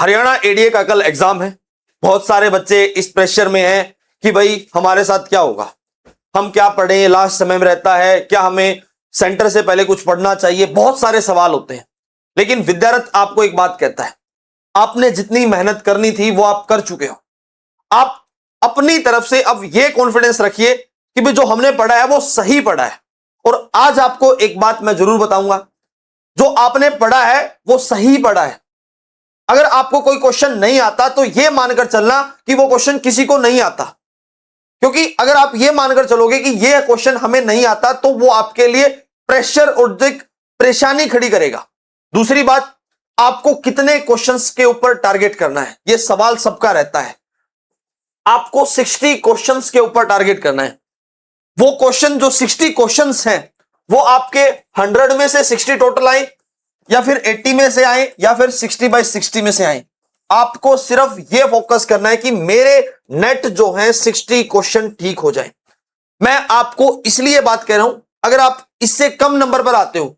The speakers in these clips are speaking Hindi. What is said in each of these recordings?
हरियाणा एडीए का कल एग्जाम है। बहुत सारे बच्चे इस प्रेशर में हैं कि भाई हमारे साथ क्या होगा, हम क्या पढ़ें, लास्ट समय में रहता है, क्या हमें सेंटर से पहले कुछ पढ़ना चाहिए, बहुत सारे सवाल होते हैं। लेकिन विद्यारथ आपको एक बात कहता है, आपने जितनी मेहनत करनी थी वो आप कर चुके हो। आप अपनी तरफ से अब ये कॉन्फिडेंस रखिए कि भाई जो हमने पढ़ा है वो सही पढ़ा है। और आज आपको एक बात मैं जरूर बताऊंगा, जो आपने पढ़ा है वो सही पढ़ा है। अगर आपको कोई क्वेश्चन नहीं आता तो यह मानकर चलना कि वो क्वेश्चन किसी को नहीं आता, क्योंकि अगर आप यह मानकर चलोगे कि यह क्वेश्चन हमें नहीं आता तो वो आपके लिए प्रेशर और परेशानी खड़ी करेगा। दूसरी बात, आपको कितने क्वेश्चंस के ऊपर टारगेट करना है, यह सवाल सबका रहता है। आपको 60 क्वेश्चंस के ऊपर टारगेट करना है। वो क्वेश्चन जो 60 क्वेश्चंस हैं वो आपके 100 में से 60 टोटल आए, या फिर 80 में से आए, या फिर 60/60 में से आए। आपको सिर्फ यह फोकस करना है कि मेरे नेट जो है 60 क्वेश्चन ठीक हो जाए। मैं आपको इसलिए बात कह रहा हूं, अगर आप इससे कम नंबर पर आते हो,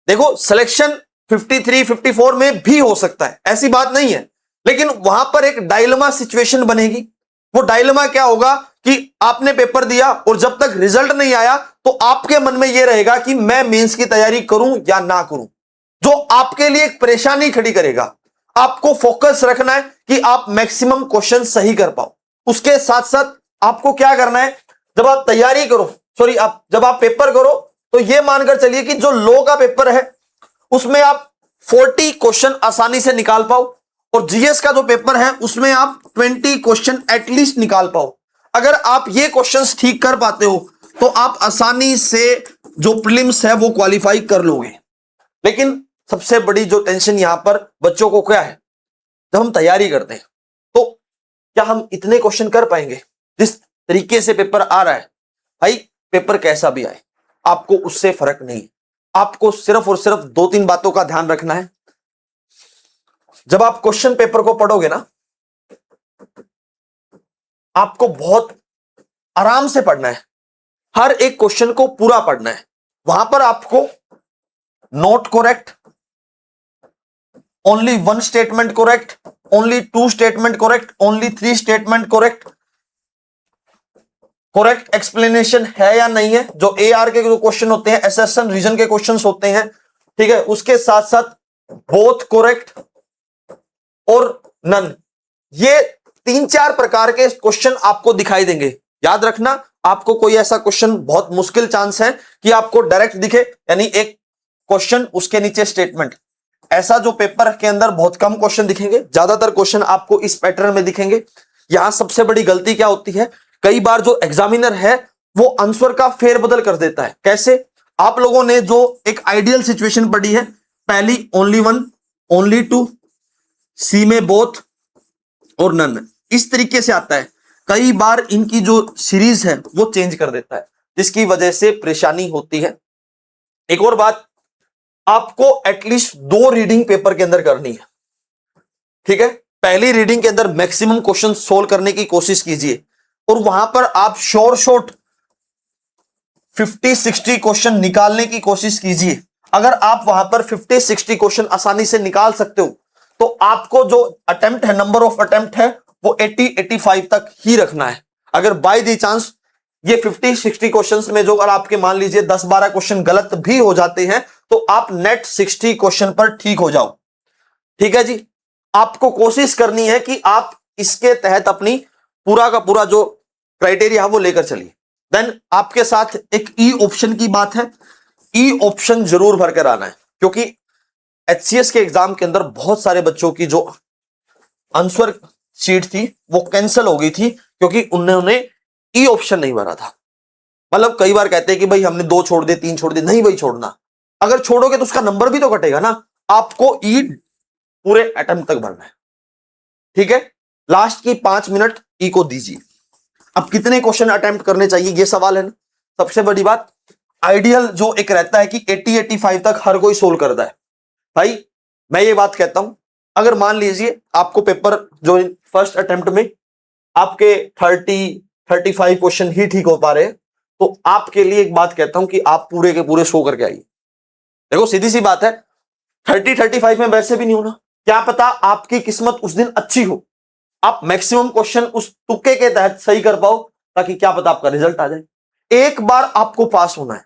देखो सिलेक्शन 53, 54 में भी हो सकता है, ऐसी बात नहीं है, लेकिन वहां पर एक डायलेमा सिचुएशन बनेगी। वो डायलेमा क्या होगा कि आपने पेपर दिया और जब तक रिजल्ट नहीं आया तो आपके मन में यह रहेगा कि मैं मेंस की तैयारी करूं या ना करूं, जो आपके लिए एक परेशानी खड़ी करेगा। आपको फोकस रखना है कि आप मैक्सिमम क्वेश्चन सही कर पाओ। उसके साथ साथ आपको क्या करना है, जब आप तैयारी करो, जब आप पेपर करो तो यह मानकर चलिए कि जो लॉ का पेपर है उसमें आप 40 क्वेश्चन आसानी से निकाल पाओ, और जीएस का जो पेपर है उसमें आप 20 क्वेश्चन एटलीस्ट निकाल पाओ। अगर आप ये क्वेश्चंस ठीक कर पाते हो तो आप आसानी से जो प्रीलिम्स है वो क्वालिफाई कर लोगे। लेकिन सबसे बड़ी जो टेंशन यहां पर बच्चों को क्या है, जब हम तैयारी करते हैं तो क्या हम इतने क्वेश्चन कर पाएंगे? जिस तरीके से पेपर आ रहा है, भाई पेपर कैसा भी आए आपको उससे फर्क नहीं। आपको सिर्फ और सिर्फ 2-3 बातों का ध्यान रखना है। जब आप क्वेश्चन पेपर को पढ़ोगे ना, आपको बहुत आराम से पढ़ना है, हर एक क्वेश्चन को पूरा पढ़ना है। वहां पर आपको not correct, only 1 statement correct, only 2 statement correct, only 3 statement correct, correct explanation है या नहीं है, जो एआर के जो क्वेश्चन होते हैं, एसएसएन रीजन के क्वेश्चंस होते हैं, ठीक है। उसके साथ साथ बोथ करेक्ट और नन, ये 3-4 प्रकार के क्वेश्चन आपको दिखाई देंगे। याद रखना, आपको कोई ऐसा क्वेश्चन, बहुत मुश्किल चांस है कि आपको डायरेक्ट दिखे, यानी एक क्वेश्चन उसके नीचे स्टेटमेंट। ऐसा जो पेपर के अंदर बहुत कम क्वेश्चन दिखेंगे, ज्यादातर क्वेश्चन आपको इस पैटर्न में दिखेंगे। यहां सबसे बड़ी गलती क्या होती है, कई बार जो एग्जामिनर है वो आंसर का फेरबदल कर देता है। कैसे? आप लोगों ने जो एक आइडियल सिचुएशन पढ़ी है, पहली ओनली 1, ओनली 2, सी में बोथ और नन, इस तरीके से आता है। कई बार इनकी जो सीरीज है वो चेंज कर देता है, जिसकी वजह से परेशानी होती है। एक और बात, आपको एटलीस्ट 2 रीडिंग पेपर के अंदर करनी है, ठीक है। पहली रीडिंग के अंदर मैक्सिमम क्वेश्चन सोल्व करने की कोशिश कीजिए, और वहां पर आप शॉर्ट 50-60 क्वेश्चन निकालने की कोशिश कीजिए। अगर आप वहां पर 50-60 क्वेश्चन आसानी से निकाल सकते हो तो आपको जो अटेम्प्ट है, नंबर ऑफ अटेम्प्ट है, वो 80-85 तक ही रखना है। अगर बाय दी चांस ये 50-60 क्वेश्चंस में जो अगर आपके मान लीजिए 10-12 क्वेश्चन गलत भी हो जाते हैं तो आप नेट 60 क्वेश्चन पर ठीक हो जाओ, ठीक है जी। आपको कोशिश करनी है कि आप इसके तहत अपनी पूरा का पूरा जो क्राइटेरिया है वो लेकर चलिए। देन आपके साथ एक ई ऑप्शन की बात है, ई ऑप्शन जरूर भरकर आना है, क्योंकि एचसीएस के एग्जाम के अंदर बहुत सारे बच्चों की जो आंसर शीट थी वो कैंसिल हो गई थी क्योंकि उन्होंने ई ऑप्शन नहीं भरा था। मतलब कई बार कहते हैं कि भाई हमने 2 छोड़ दिए, 3 छोड़ दिए, नहीं भाई छोड़ना। अगर छोड़ोगे तो उसका नंबर भी तो कटेगा ना। आपको ई पूरे अटेम्प्ट तक भरना है, ठीक है। लास्ट की 5 मिनट ई को दीजिए। अब कितने क्वेश्चन अटेम्प्ट करने चाहिए ये सवाल है ना। सबसे बड़ी बात, आइडियल जो एक रहता है कि 80-85 तक हर कोई सोल्व करता है। भाई मैं ये बात कहता हूं, अगर मान लीजिए आपको पेपर जो फर्स्ट अटेम्प्ट में आपके 30-35 क्वेश्चन ही ठीक हो पा रहे हैं, तो आपके लिए एक बात कहता हूं कि आप पूरे के पूरे शो करके आइए। देखो सीधी सी बात है, 30-35 में वैसे भी नहीं होना, क्या पता आपकी किस्मत उस दिन अच्छी हो, आप मैक्सिमम क्वेश्चन उस तुक्के के तहत सही कर पाओ, ताकि क्या पता आपका रिजल्ट आ जाए। एक बार आपको पास होना है।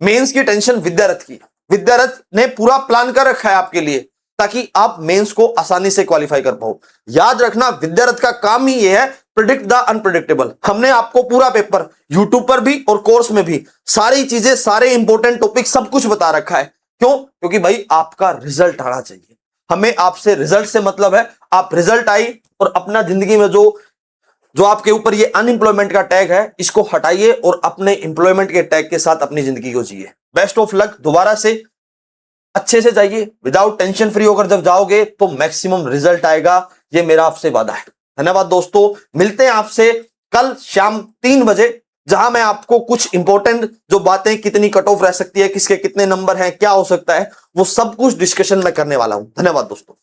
मेंस की टेंशन विद्यारथ की, विद्यारथ ने पूरा प्लान कर रखा है आपके लिए, ताकि आप मेंस को आसानी से क्वालिफाई कर पाओ। याद रखना, विद्यारथ का काम ही यह है, प्रिडिक्ट द अनप्रिडिक्टेबल। हमने आपको पूरा पेपर यूट्यूब पर भी और कोर्स में भी सारी चीजें, सारे इंपॉर्टेंट टॉपिक सब कुछ बता रखा है। क्यों? क्योंकि भाई आपका रिजल्ट आना चाहिए। हमें आपसे रिजल्ट से मतलब है, आप रिजल्ट आई और अपना जिंदगी में जो आपके ऊपर ये अनएम्प्लॉयमेंट का टैग है, इसको हटाइए और अपने एम्प्लॉयमेंट के टैग के साथ अपनी जिंदगी को जिए। Best of luck. दोबारा से अच्छे से जाइए, विदाउट टेंशन फ्री होकर जब जाओगे तो मैक्सिमम रिजल्ट आएगा, ये मेरा आपसे वादा है। धन्यवाद दोस्तों, मिलते हैं आपसे कल शाम 3 बजे, जहां मैं आपको कुछ इंपॉर्टेंट जो बातें, कितनी कट ऑफ रह सकती है, किसके कितने नंबर हैं, क्या हो सकता है, वो सब कुछ डिस्कशन में करने वाला हूं। धन्यवाद दोस्तों।